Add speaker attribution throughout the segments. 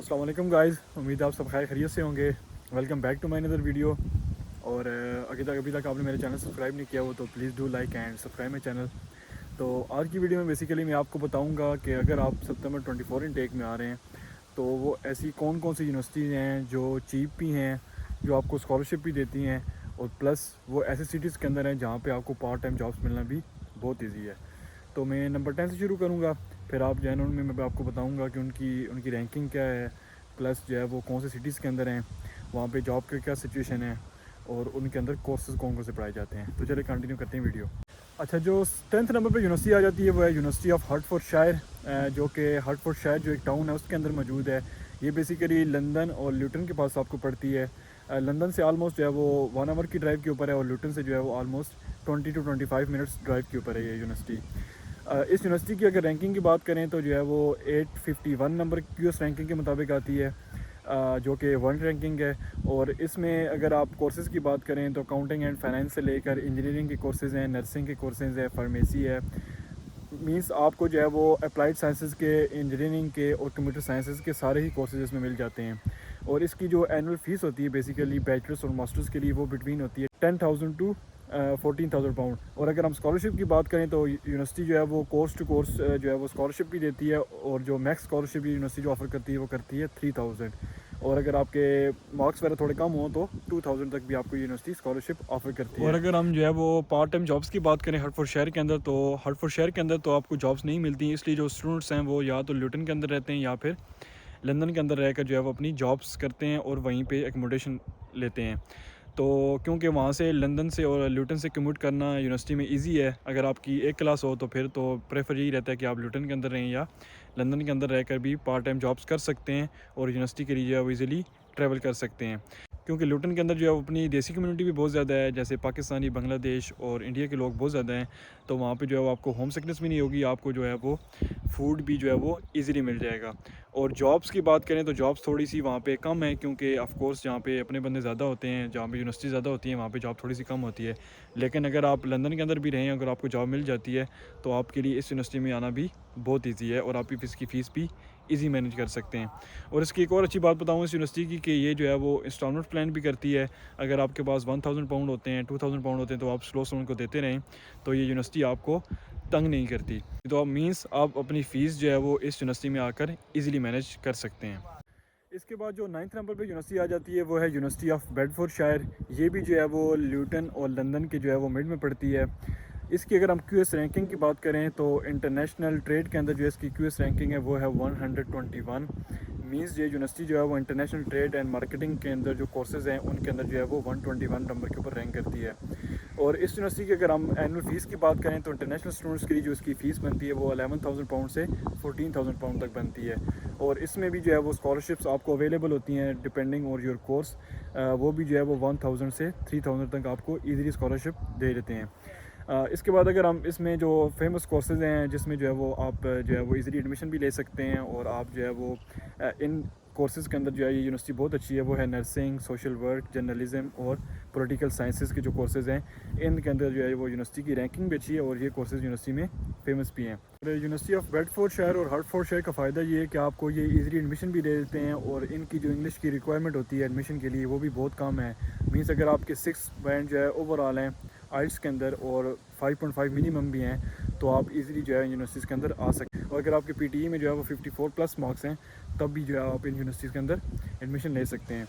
Speaker 1: अस्सलाम वालेकुम गाइस, उम्मीद है आप सब खैरियत से होंगे। Welcome back to my another video. और अभी तक आपने मेरे चैनल सब्सक्राइब नहीं किया हो तो please do like and subscribe my channel. तो आज की वीडियो में बेसिकली मैं आपको बताऊंगा कि अगर आप सितंबर 24 इनटेक में आ रहे हैं तो वो ऐसी कौन कौन सी यूनिवर्सिटीज़ हैं जो चीप भी हैं, जो आपको स्कॉलरशिप भी देती हैं, और प्लस वो ऐसे सिटीज़ के अंदर हैं जहाँ पे आपको पार्ट टाइम जॉब्स मिलना भी बहुत ईजी है। तो मैं नंबर 10 से शुरू करूँगा, फिर आप जो है ना उनमें मैं आपको बताऊँगा कि उनकी उनकी रैंकिंग क्या है, प्लस जो है वो कौन से सिटीज़ के अंदर हैं, वहाँ पे जॉब का क्या सिचुएशन है, और उनके अंदर कोर्सेज़ कौन कौन से पढ़ाए जाते हैं। तो चलिए कंटिन्यू करते हैं वीडियो। अच्छा, जो 10th नंबर पे यूनिवर्सिटी आ जाती है वो है यूनिवर्सिटी ऑफ हर्टफोर्डशायर, जो कि हर्टफोर्डशायर जो एक टाउन है उसके अंदर मौजूद है। ये बेसिकली लंदन और ल्यूटन के पास आपको पड़ती है। लंदन से आलमोस्ट जो है वो 1 आवर की ड्राइव के ऊपर है, और ल्यूटन से जो है वो आलमोस्ट 20 to 25 मिनट्स ड्राइव के ऊपर है ये यूनिवर्सिटी। इस यूनिवर्सिटी की अगर रैंकिंग की बात करें तो जो है वो 851 नंबर यूएस रैंकिंग के मुताबिक आती है, जो कि वर्ल्ड रैंकिंग है। और इसमें अगर आप कोर्सेज़ की बात करें तो अकाउंटिंग एंड फाइनेंस से लेकर इंजीनियरिंग के कोर्सेज़ हैं, नर्सिंग के कोर्सेज़ हैं, फार्मेसी है। मींस आपको जो है वो अप्लाइड साइंसेज़ के, इंजीनियरिंग के और कंप्यूटर साइंसेज़ के सारे ही कोर्सेज इसमें मिल जाते हैं। और इसकी जो एनुअल फ़ीस होती है बेसिकली बैचलर्स और मास्टर्स के लिए वो बिटवीन होती है 10,000 टू 14,000 पाउंड। और अगर हम स्कॉलरशिप की बात करें तो यूनिवर्सिटी जो है वो कोर्स टू कोर्स जो है वो स्कॉलरशिप भी देती है, और जो मैक्स स्कॉलरशिप यूनिवर्सिटी जो ऑफ़र करती है वो करती है 3,000। और अगर आपके मार्क्स वगैरह थोड़े कम हो तो 2,000 तक भी आपको यूनिवर्सिटी स्कॉलरशिप ऑफ़र करती है। और अगर हम जो है वो पार्ट टाइम जॉब्स की बात करें हर्टफोर्डशायर के अंदर, तो हर्टफोर्डशायर के अंदर तो आपको जॉब्स नहीं मिलती, इसलिए जो स्टूडेंट्स हैं वो या तो ल्यूटन के अंदर रहते हैं या फिर लंदन के अंदर रहकर जो है वो अपनी जॉब्स करते हैं और वहीं पे एकोमोडेशन लेते हैं। तो क्योंकि वहाँ से लंदन से और ल्यूटन से कम्यूट करना यूनिवर्सिटी में इजी है, अगर आपकी एक क्लास हो तो फिर तो प्रेफर यही रहता है कि आप ल्यूटन के अंदर रहें या लंदन के अंदर रहकर भी पार्ट टाइम जॉब्स कर सकते हैं और यूनिवर्सिटी के लिए जो है वो ईज़िली ट्रैवल कर सकते हैं। क्योंकि लुटन के अंदर जो है वो अपनी देसी कम्युनिटी भी बहुत ज़्यादा है, जैसे पाकिस्तानी, बांग्लादेश और इंडिया के लोग बहुत ज़्यादा हैं। तो वहाँ पे जो है वो आपको होम सिकनेस भी नहीं होगी, आपको जो है वो फूड भी जो है वो इजीली मिल जाएगा। और जॉब्स की बात करें तो जॉब्स थोड़ी सी वहाँ पे कम है, क्योंकि ऑफ कोर्स जहाँ पे अपने बंदे ज़्यादा होते हैं, जहाँ पे यूनिवर्सिटी ज़्यादा होती है, वहाँ पे जॉब थोड़ी सी कम होती है। लेकिन अगर आप लंदन के अंदर भी रहें, अगर आपको जॉब मिल जाती है तो आपके लिए इस यूनिवर्सिटी में आना भी बहुत ईजी है, और आप इसकी फ़ीस भी ईजी मैनेज कर सकते हैं। और इसकी एक और अच्छी बात बताऊँ इस यूनिवर्सिटी की, कि ये जो है वो इंस्टॉलमेंट प्लान भी करती है। अगर आपके पास 1000 पाउंड होते हैं, 2000 पाउंड होते हैं, तो आप स्लो स्लो उनको देते रहें, तो ये यूनिवर्सिटी आपको तंग नहीं करती। तो अब मीन्स आप अपनी फ़ीस जो है वो इस यूनिवर्सिटी में आकर ईज़िली मैनेज कर सकते हैं। इसके बाद जो 9th नंबर पे यूनिवर्सिटी आ जाती है वो है यूनिवर्सिटी ऑफ बेडफोर्डशायर। ये भी जो है वो ल्यूटन और लंदन के जो है वो मिड में पड़ती है। इसकी अगर हम क्यूएस रैंकिंग की बात करें तो इंटरनेशनल ट्रेड के अंदर जो इसकी क्यूएस रैंकिंग है वो है 121। मींस ये यूनिवर्सिटी जो है वो इंटरनेशनल ट्रेड एंड मार्केटिंग के अंदर जो कोर्सेज़ हैं उनके अंदर जो है वो 121 नंबर के ऊपर रैंक करती है। और इस यूनिवर्सिटी की अगर हम एनुअल फ़ीस की बात करें तो इंटरनेशनल स्टूडेंट्स के लिए जो इसकी फ़ीस बनती है वो 11,000 पाउंड से 14,000 पाउंड तक बनती है। और इसमें भी जो है वो स्कॉलरशिप्स आपको अवेलेबल होती हैं डिपेंडिंग ऑन योर कोर्स। वो भी जो है वो 1,000 से 3,000 तक आपको ईज़िली स्कॉलरशिप दे देते हैं। इसके बाद अगर हम इसमें जो फेमस कोर्सेज़ हैं जिसमें जो है वो आप जो है वो इजीली एडमिशन भी ले सकते हैं, और आप जो है वो इन कोर्सेज़ के अंदर जो है ये यूनिवर्सिटी बहुत अच्छी है, वो है नर्सिंग, सोशल वर्क, जर्नलिज्म और पॉलिटिकल साइंसेज़ के जो कोर्सेज़ हैं इनके अंदर जो है वो यूनिवर्सिटी की रैंकिंग भी अच्छी है, और ये कोर्सेज़ यूनिवर्सिटी में फ़ेमस भी हैं। यूनिवर्सिटी ऑफ बेडफोर्डशायर और हर्टफोर्डशायर का फ़ायदा ये है कि आपको ये इजीली एडमिशन भी दे देते हैं, और इनकी जो इंग्लिश की रिक्वायरमेंट होती है एडमिशन के लिए वो भी बहुत कम है। मीन्स अगर आपके 6 बैंड जो है ओवरऑल हैं आइल्स के अंदर और 5.5 मिनिमम भी हैं तो आप इजीली जो है यूनिवर्सिटीज़ के अंदर आ सकते हैं। और अगर आपके पीटीई में जो है वो 54 प्लस मार्क्स हैं तब भी जो है आप इन यूनिवर्सिटीज़ के अंदर एडमिशन ले सकते हैं।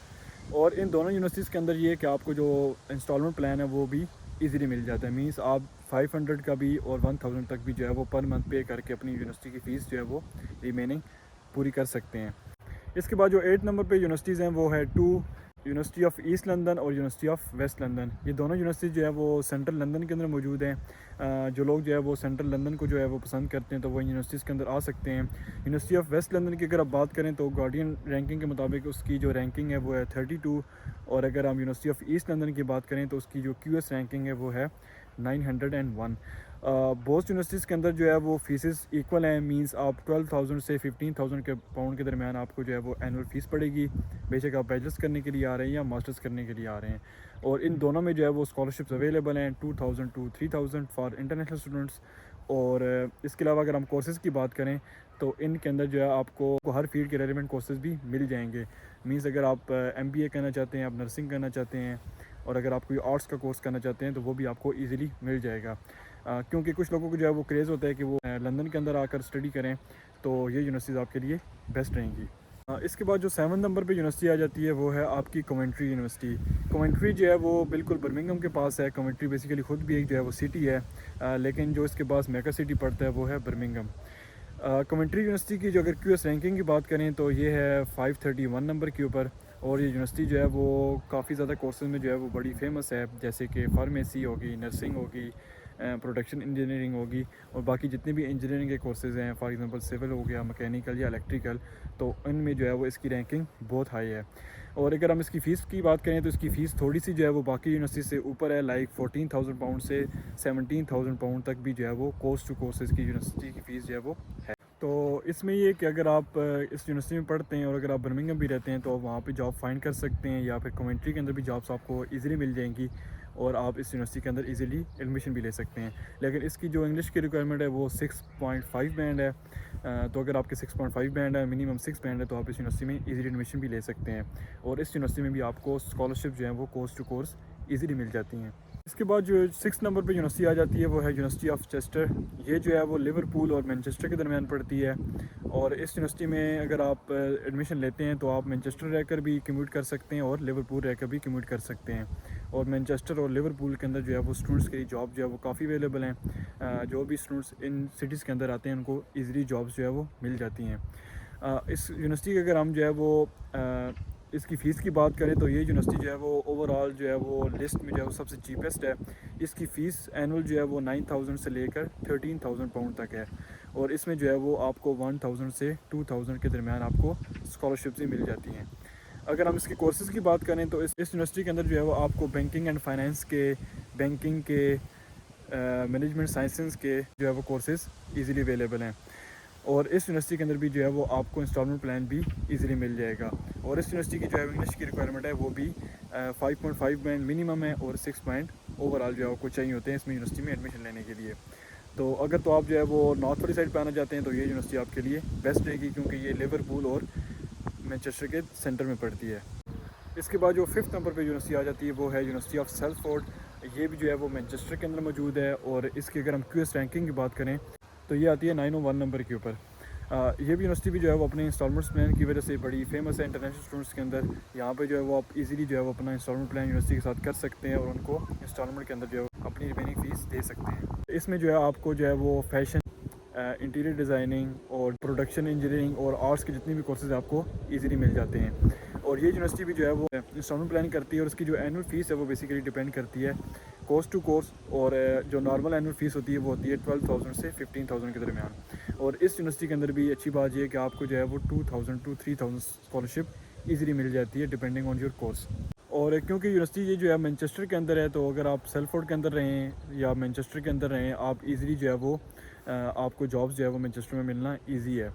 Speaker 1: और इन दोनों यूनिवर्सिटीज़ के अंदर ये है कि आपको जो इंस्टॉलमेंट प्लान है वो भी इजीली मिल जाता है। मींस आप 500 का भी और 1000 तक भी जो है वो पर मंथ पे करके अपनी यूनिवर्सिटी की फ़ीस जो है वो रिमेनिंग पूरी कर सकते हैं। इसके बाद जो 8 नंबर पे यूनिवर्सिटीज़ हैं वो है two university of East London और यूनिवर्सिटी ऑफ वेस्ट लंदन। ये दोनों यूनिवर्सिटी जो है वो सेंट्रल लंदन के अंदर मौजूद हैं। जो लोग जो है वो सेंट्रल लंदन को जो है वो पसंद करते हैं तो वो यूनिवर्सिटीज़ के अंदर आ सकते हैं। यूनिवर्सिटी ऑफ वेस्ट लंदन की अगर आप बात करें तो गार्डियन रैंकिंग के मुताबिक उसकी जो रैंकिंग है वो है 32। और अगर हम यूनिवर्सिटी ऑफ ईस्ट लंदन की बात करें तो उसकी जो क्यूएस रैंकिंग है वो है 901। बोथ यूनिवर्सिटीज़ के अंदर जो है वो फीसेस इक्वल हैं। मींस आप 12,000 से 15,000 के पाउंड के दरमियान आपको जो है वो एनुअल फ़ीस पड़ेगी, बेशक आप बैचलर्स करने के लिए आ रहे हैं या मास्टर्स करने के लिए आ रहे हैं। और इन दोनों में जो है वो स्कॉलरशिप्स अवेलेबल हैं 2,000 to 3,000 फॉर इंटरनेशनल स्टूडेंट्स और इसके अलावा अगर हम कोर्सेज़ की बात करें तो इनके अंदर जो है आपको हर फील्ड के रेलिवेंट कोर्सेज़ भी मिल जाएंगे। मीन्स अगर आप MBA करना चाहते हैं, आप नर्सिंग करना चाहते हैं और अगर आप कोई आर्ट्स का कोर्स करना चाहते हैं तो वो भी आपको ईज़िली मिल जाएगा। क्योंकि कुछ लोगों को जो है वो क्रेज़ होता है कि वो लंदन के अंदर आकर स्टडी करें, तो ये यूनिवर्सिटीज़ आपके लिए बेस्ट रहेंगी। इसके बाद जो 7 नंबर पे यूनिवर्सिटी आ जाती है वो है आपकी कॉवेंट्री यूनिवर्सिटी। कॉवेंट्री जो है वो बिल्कुल बर्मिंघम के पास है। कॉवेंट्री बेसिकली ख़ुद भी एक जो है वो सिटी है, लेकिन जो इसके पास मेगा सिटी पड़ता है वो है बर्मिंघम। कॉवेंट्री यूनिवर्सिटी की जो अगर QS रैंकिंग की बात करें तो ये है 531 नंबर के ऊपर। और ये यूनिवर्सिटी जो है वो काफ़ी ज़्यादा कोर्सेज़ में जो है वो बड़ी फेमस है, जैसे कि फार्मेसी होगी, नर्सिंग होगी, प्रोडक्शन इंजीनियरिंग होगी और बाकी जितने भी इंजीनियरिंग के कोर्सेज़ हैं, फॉर एग्जांपल सिविल हो गया, मैकेनिकल या इलेक्ट्रिकल, तो इनमें जो है वो इसकी रैंकिंग बहुत हाई है। और अगर हम इसकी फ़ीस की बात करें तो इसकी फ़ीस थोड़ी सी जो है वो बाकी यूनिवर्सिटी से ऊपर है, लाइक 14,000 पाउंड से 17,000 पाउंड तक भी जो है वो कोर्स टू कोर्स इसकी यूनिवर्सिटी की फ़ीस जो है वो है। तो इसमें ये कि अगर आप इस यूनिवर्सिटी में पढ़ते हैं और अगर आप बर्मिंघम भी रहते हैं तो वहाँ पे जॉब फाइंड कर सकते हैं, या फिर कॉवेंट्री के अंदर भी जॉब्स आपको इजीली मिल जाएंगी और आप इस यूनिवर्सिटी के अंदर इजीली एडमिशन भी ले सकते हैं। लेकिन इसकी जो इंग्लिश की रिक्वायरमेंट है वो 6.5 बैंड है। तो अगर आपके 6.5 बैंड है, मिनिमम 6 बैंड है, तो आप इस यूनिवर्सिटी में इजीली एडमिशन भी ले सकते हैं। और इस यूनिवर्सिटी में भी आपको स्कॉलरशिप जो है वो कोर्स टू कोर्स ईज़िली मिल जाती हैं। इसके बाद जो 6 नंबर पे यूनिवर्सिटी आ जाती है वो है यूनिवर्सिटी ऑफ चेस्टर। ये जो है वो लिवरपूल और मैनचेस्टर के दरमियान पड़ती है। और इस यूनिवर्सिटी में अगर आप एडमिशन लेते हैं तो आप मैनचेस्टर रहकर भी कम्यूट कर सकते हैं और लिवरपूल रहकर भी कम्यूट कर सकते हैं। और मैनचेस्टर और लिवरपूल के अंदर जो है वो स्टूडेंट्स के लिए जॉब जो है वो काफ़ी अवेलेबल हैं। जो भी स्टूडेंट्स इन सिटीज़ के अंदर आते हैं उनको ईज़िली जॉब्स जो है वो मिल जाती हैं। इस यूनिवर्सिटी की अगर हम जो है वो इसकी फ़ीस की बात करें तो ये यूनिवर्सिटी जो है वो ओवरऑल जो है वो लिस्ट में जो है वो सबसे चीपेस्ट है। इसकी फ़ीस एनुअल जो है वो 9,000 से लेकर 13,000 पाउंड तक है। और इसमें जो है वो आपको 1,000 से 2,000 के दरमियान आपको स्कॉलरशिप से मिल जाती हैं। अगर हम इसके कोर्सेज़ की बात करें तो इस यूनिवर्सिटी के अंदर जो है वो आपको बैंकिंग एंड फाइनेंस के, बैंकिंग के, मैनेजमेंट साइंसेस के जो है वो कोर्सेज़ ईज़िली अवेलेबल हैं। और इस यूनिवर्सिटी के अंदर भी जो है वो आपको इंस्टॉलमेंट प्लान भी इजीली मिल जाएगा। और इस यूनिवर्सिटी की जो है इंग्लिश की रिक्वायरमेंट है वो भी 5.5 बैंड मिनिमम है और 6 पॉइंट ओवरऑल जो है आपको चाहिए होते हैं इसमें यूनिवर्सिटी में एडमिशन लेने के लिए। तो अगर तो आप जो है वो नॉर्थ वाली साइड पर आना चाहते हैं तो ये यूनिवर्सिटी आपके लिए बेस्ट रहेगी, क्योंकि ये लिवरपूल और मैनचेस्टर के सेंटर में पड़ती है। इसके बाद जो 5th नंबर पर यूनिवर्सिटी आ जाती है वो है यूनिवर्सिटी ऑफ सेल्फोर्ड। ये भी जो है वो मैनचेस्टर के अंदर मौजूद है। और इसकी अगर हम QS रैंकिंग की बात करें तो ये आती है 901 नंबर के ऊपर। ये भी यूनिवर्सिटी भी जो है वो अपने इंस्टॉलमेंट्स प्लान की वजह से बड़ी फेमस है इंटरनेशनल स्टूडेंट्स के अंदर। यहाँ पे जो है वो आप इजीली जो है वो अपना इंस्टॉलमेंट प्लान यूनिवर्सिटी के साथ कर सकते हैं और उनको इंस्टॉलमेंट के अंदर जो है अपनी रिमेनिंग फ़ीस दे सकते हैं। इसमें जो है आपको जो है वो फैशन, इंटीरियर डिज़ाइनिंग और प्रोडक्शन इंजीनियरिंग और आर्ट्स के जितने भी कोर्सेज़ आपको ईज़िली मिल जाते हैं। और ये यूनिवर्सिटी भी जो है वो इंस्टॉलमेंट प्लानिंग करती है और उसकी जो एनुअल फ़ीस है वो बेसिकली डिपेंड करती है कोर्स टू कोर्स। और जो नॉर्मल एनुअल फ़ीस होती है वो होती है 12,000 से 15,000 के दरमियान। और इस यूनिवर्सिटी के अंदर भी अच्छी बात यह है कि आपको जो है वो 2,000 to 3,000 स्कॉलरशिप ईज़िली मिल जाती है डिपेंडिंग ऑन योर कोर्स। और क्योंकि यूनिवर्सिटी ये जो है मैनचेस्टर के अंदर है, तो अगर आप सेल्फोर्ड के अंदर रहें या मैनचेस्टर के अंदर रहें, आप इजीली जो है वो आपको जॉब्स जो है वो मैनचेस्टर में मिलना इजी है।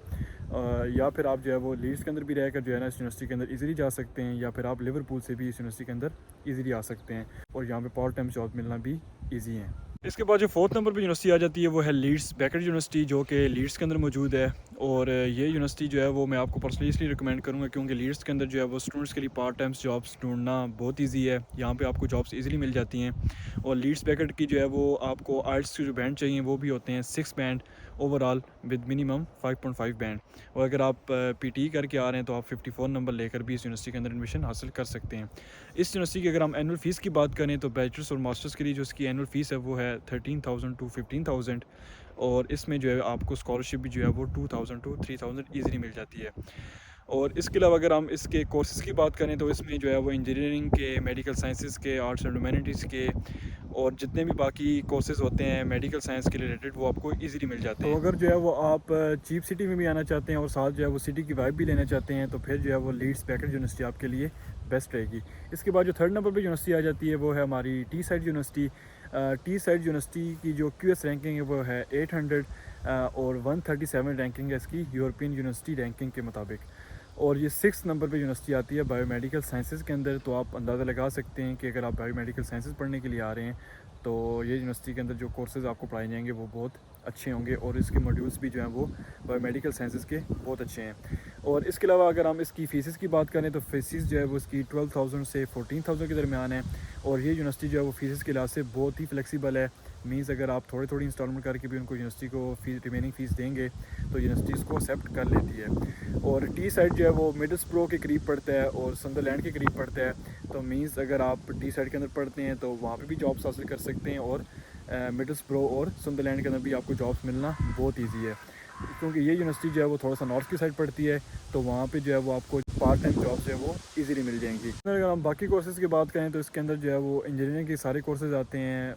Speaker 1: या फिर आप जो है वो लीड्स के अंदर भी रहकर जो है ना इस यूनिवर्सिटी के अंदर इजीली जा सकते हैं, या फिर आप लिवरपूल से भी इस यूनिवर्सिटी के अंदर इजीली आ सकते हैं और यहाँ पे पार्ट टाइम जॉब मिलना भी ईजी है। इसके बाद जो 4th नंबर पर यूनिवर्सिटी आ जाती है वो है लीड्स बेकेट यूनिवर्सिटी, जो कि लीड्स के अंदर मौजूद है। और ये यूनिवर्सिटी जो है वो मैं आपको पर्सनली इसलिए रिकमेंड करूँगा क्योंकि लीड्स के अंदर जो है वो स्टूडेंट्स के लिए पार्ट टाइम जॉब्स ढूंढना बहुत ईजी है। यहाँ पे आपको जॉब्स इजीली मिल जाती हैं। और लीड्स बेकेट की जो है वो आपको आइट्स के जो बैंड चाहिए वो भी होते हैं 6 band overall with minimum 5.5 band. और अगर आप PTE करके आ रहे हैं तो आप 54 नंबर लेकर भी इस यूनिवर्सिटी के अंदर एडमिशन हासिल कर सकते हैं। इस यूनिवर्सिटी की अगर हम एनुअल फ़ीस की बात करें तो बैचलर्स और मास्टर्स के लिए जो इसकी एनुअल फ़ीस है वो है 13,000 to 15,000। और इसमें जो है आपको स्कॉलरशिप भी जो है वो 2,000 to 3,000 ईज़िली मिल जाती है। और इसके अलावा अगर हम इसके कोर्सेज़ की बात करें तो इसमें जो है वो इंजीनियरिंग के, मेडिकल साइंसेज़ के, आर्ट्स एंड ह्यूमैनिटीज़ के और जितने भी बाकी कोर्सेज़ होते हैं मेडिकल साइंस के रिलेटेड वो आपको इजीली मिल जाते हैं। तो अगर जो है वो आप चीप सिटी में भी आना चाहते हैं और साथ जो है वो सिटी की वाइब भी लेना चाहते हैं तो फिर जो है वो लीड्स बेकेट यूनिवर्सिटी आपके लिए बेस्ट रहेगी। इसके बाद जो 3rd नंबर पर यूनिवर्सिटी आ जाती है वो है हमारी टीसाइड यूनिवर्सिटी। टीसाइड यूनिवर्सिटी की जो QS रैंकिंग है वो है 800 और 137 रैंकिंग है इसकी यूरोपियन यूनिवर्सिटी रैंकिंग के मुताबिक। और ये 6 नंबर पे यूनिवर्सिटी आती है बायोमेडिकल साइंसेज़ के अंदर। तो आप अंदाज़ा लगा सकते हैं कि अगर आप बायोमेडिकल साइंसेज़ पढ़ने के लिए आ रहे हैं तो ये यूनिवर्सिटी के अंदर जो कोर्सेज़ आपको पढ़ाए जाएंगे वो बहुत अच्छे होंगे और इसके मॉड्यूल्स भी जो हैं वो बायोमेडिकल साइंसेस के बहुत अच्छे हैं। और इसके अलावा अगर हम इसकी फ़ीस की बात करें तो फ़ीस जो है वो इसकी 12,000 से 14,000 के दरमियान है। और ये यूनिवर्सिटी जो है वो फ़ीस के लिहाज से बहुत ही फ्लेक्सिबल है। मीन्स अगर आप थोड़ी थोड़ी इंस्टॉलमेंट करके भी उनको यूनिवर्सिटी को रिमेनिंग फ़ीस देंगे तो यूनिवर्सिटी इसको एक्सेप्ट कर लेती है। और टी साइड जो है वो मिडलस्ब्रो के करीब पड़ता है और संडरलैंड के करीब पड़ता है। तो मीन्स अगर आप टी साइड के अंदर पढ़ते हैं तो वहाँ पे भी जॉब्स हासिल कर सकते हैं और मिडलस्ब्रो और संडरलैंड के अंदर भी आपको जॉब्स मिलना बहुत ईजी है, क्योंकि ये यूनिवर्सिटी जो है वो थोड़ा सा नॉर्थ की साइड पड़ती है। तो वहाँ पे जो है वो आपको पार्ट टाइम जॉब जो है वो इजीली मिल जाएंगी। अगर हम बाकी कोर्सेज़ की बात करें तो इसके अंदर जो है वो इंजीनियरिंग के सारे कोर्सेज़ आते हैं,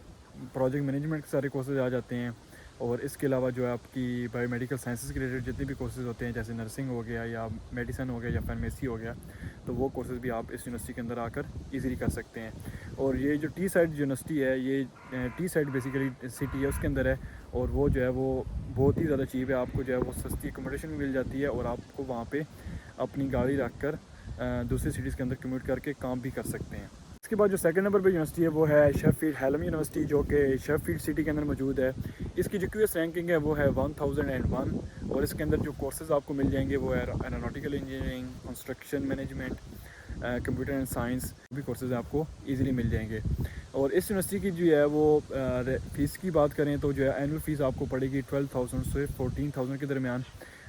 Speaker 1: प्रोजेक्ट मैनेजमेंट के सारे कोर्सेज़ आ जाते हैं। और इसके अलावा जो है आपकी बायोमेडिकल साइंसेस के रिलेटेड जितने भी कोर्सेज़ होते हैं, जैसे नर्सिंग हो गया या मेडिसिन हो गया या फार्मेसी हो गया, तो वो कोर्सेज़ भी आप इस यूनिवर्सिटी के अंदर आकर इजीली कर सकते हैं। और ये जो टी साइड यूनिवर्सिटी है, ये टी साइड बेसिकली सिटी है उसके अंदर है। और वो जो है वो बहुत ही ज़्यादा चीप है, आपको जो है वो सस्ती अकोमोडेशन भी मिल जाती है और आपको वहाँ पे अपनी गाड़ी रख कर दूसरी सिटीज़ के अंदर कम्यूट करके काम भी कर सकते हैं। इसके बाद जो सेकंड नंबर पे यूनिवर्सिटी है वो है शेफील्ड हैलम यूनिवर्सिटी, जो कि शेफील्ड सिटी के अंदर मौजूद है। इसकी जो क्यूएस रैंकिंग है वो है 1001 और इसके अंदर जो कोर्सेज़ आपको मिल जाएंगे वो है aeronautical engineering, construction management, computer and science भी कोर्सेज़ आपको इजीली मिल जाएंगे। और इस यूनिवर्सिटी की जो है वो फ़ीस की बात करें तो जो है एनुअल फ़ीस आपको पड़ेगी 12,000 से 14,000 के दरमियान।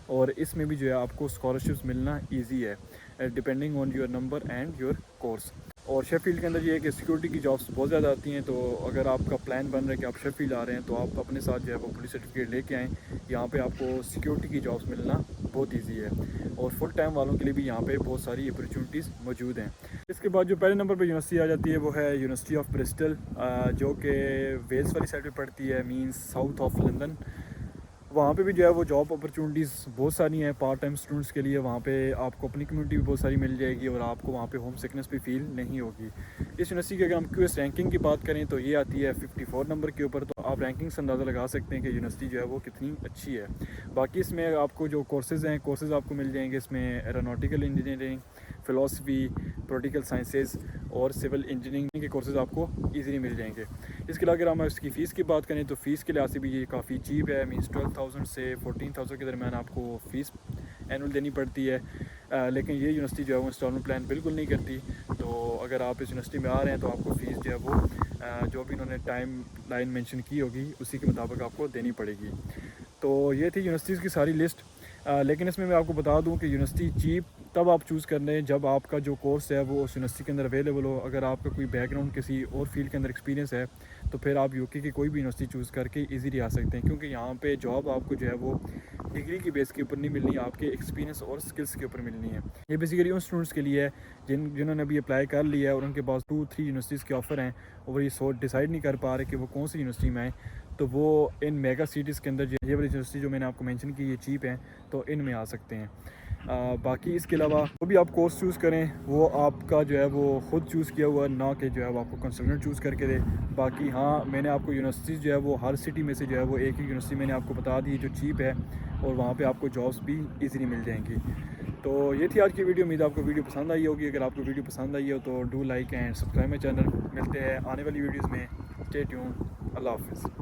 Speaker 1: और इसमें भी जो है आपको स्कॉलरशिप्स मिलना ईजी है depending on your number and your course. और शेफील्ड के अंदर ये है कि सिक्योरिटी की जॉब्स बहुत ज़्यादा आती हैं। तो अगर आपका प्लान बन रहा है कि आप शेफील्ड आ रहे हैं तो आप अपने साथ जो है वो पुलिस सर्टिफिकेट लेके आएँ। यहाँ पे आपको सिक्योरिटी की जॉब्स मिलना बहुत इजी है और फुल टाइम वालों के लिए भी यहाँ पे बहुत सारी अपॉर्चुनिटीज़ मौजूद हैं। इसके बाद जो पहले नंबर पर यूनिवर्सिटी आ जाती है वो है यूनिवर्सिटी ऑफ ब्रिस्टल, जो कि वेल्स वाली साइड पर पड़ती है, मीन्स साउथ ऑफ लंदन। वहाँ पे भी जो है वो जॉब अपॉर्चुनिटीज़ बहुत सारी हैं पार्ट टाइम स्टूडेंट्स के लिए। वहाँ पे आपको अपनी कम्युनिटी भी बहुत सारी मिल जाएगी और आपको वहाँ पे होम सिकनेस भी फील नहीं होगी। इस यूनिवर्सिटी की अगर हम क्यूएस रैंकिंग की बात करें तो ये आती है 54 नंबर के ऊपर। तो आप रैंकिंग से अंदाज़ा लगा सकते हैं कि यूनिवर्सिटी जो है वो कितनी अच्छी है। बाकी इसमें आपको जो कोर्सेज़ हैं, कोर्सेज़ आपको मिल जाएंगे इसमें aeronautical engineering, philosophy, political sciences और सिविल इंजीनियरिंग के कोर्सेज़ आपको ईज़िली मिल जाएंगे। इसके अलावा अगर हम इसकी फ़ीस की बात करें तो फ़ीस के लिहाज से भी ये काफ़ी चीप है। मीन्स 12,000 से 14,000 के दरमियान आपको फ़ीस एनुअल देनी पड़ती है। लेकिन ये यूनिवर्सिटी जो है वो इंस्टॉलमेंट प्लान बिल्कुल नहीं करती। तो अगर आप इस यूनिवर्सिटी में आ रहे हैं तो आपको फ़ीस जो है वो जो भी इन्होंने टाइम लाइन मेंशन की होगी उसी के मुताबिक आपको देनी पड़ेगी। तो ये थी यूनिवर्सिटीज़ की सारी लिस्ट। लेकिन इसमें मैं आपको बता दूं कि यूनिवर्सिटी चीप तब आप चूज़ कर लें जब आपका जो कोर्स है वो उस यूनिवर्सिटी के अंदर अवेलेबल हो। अगर आपका कोई बैकग्राउंड किसी और फील्ड के अंदर एक्सपीरियंस है तो फिर आप यूके की कोई भी यूनिवर्सिटी चूज़ करके इजीली आ सकते हैं, क्योंकि यहाँ पे जॉब आपको जो है वो डिग्री की बेस के ऊपर नहीं मिलनी, आपके एक्सपीरियंस और स्किल्स के ऊपर मिलनी है। ये बेसिकली उन स्टूडेंट्स के लिए है जिन्होंने अभी अप्लाई कर लिया है और उनके पास 2-3 यूनिवर्सिटीज़ के ऑफ़र हैं और ये डिसाइड नहीं कर पा रहे कि वो कौन सी यूनिवर्सिटी में आए। तो वो इन मेगा सिटीज़ के अंदर ये वाली यूनिवर्सिटी जो मैंने आपको मेंशन की ये चीप हैं तो इनमें आ सकते हैं। बाकी इसके अलावा जो भी आप कोर्स चूज़ करें वो आपका जो है वो ख़ुद चूज़ किया हुआ, ना कि जो है वो आपको कंसल्टेंट चूज़ करके दे। बाकी हाँ, मैंने आपको यूनिवर्सिटीज़ जो है वो हर सिटी में से जो है वो एक ही यूनिवर्सिटी मैंने आपको बता दी जो चीप है और वहाँ पे आपको जॉब्स भी इजीली मिल जाएंगी। तो ये थी आज की वीडियो। उम्मीद आपको वीडियो पसंद आई होगी। अगर आपको वीडियो पसंद आई हो तो do like and subscribe my channel. मिलते हैं आने वाली वीडियोज़ में। Stay tuned. अल्लाह हाफ़िज़।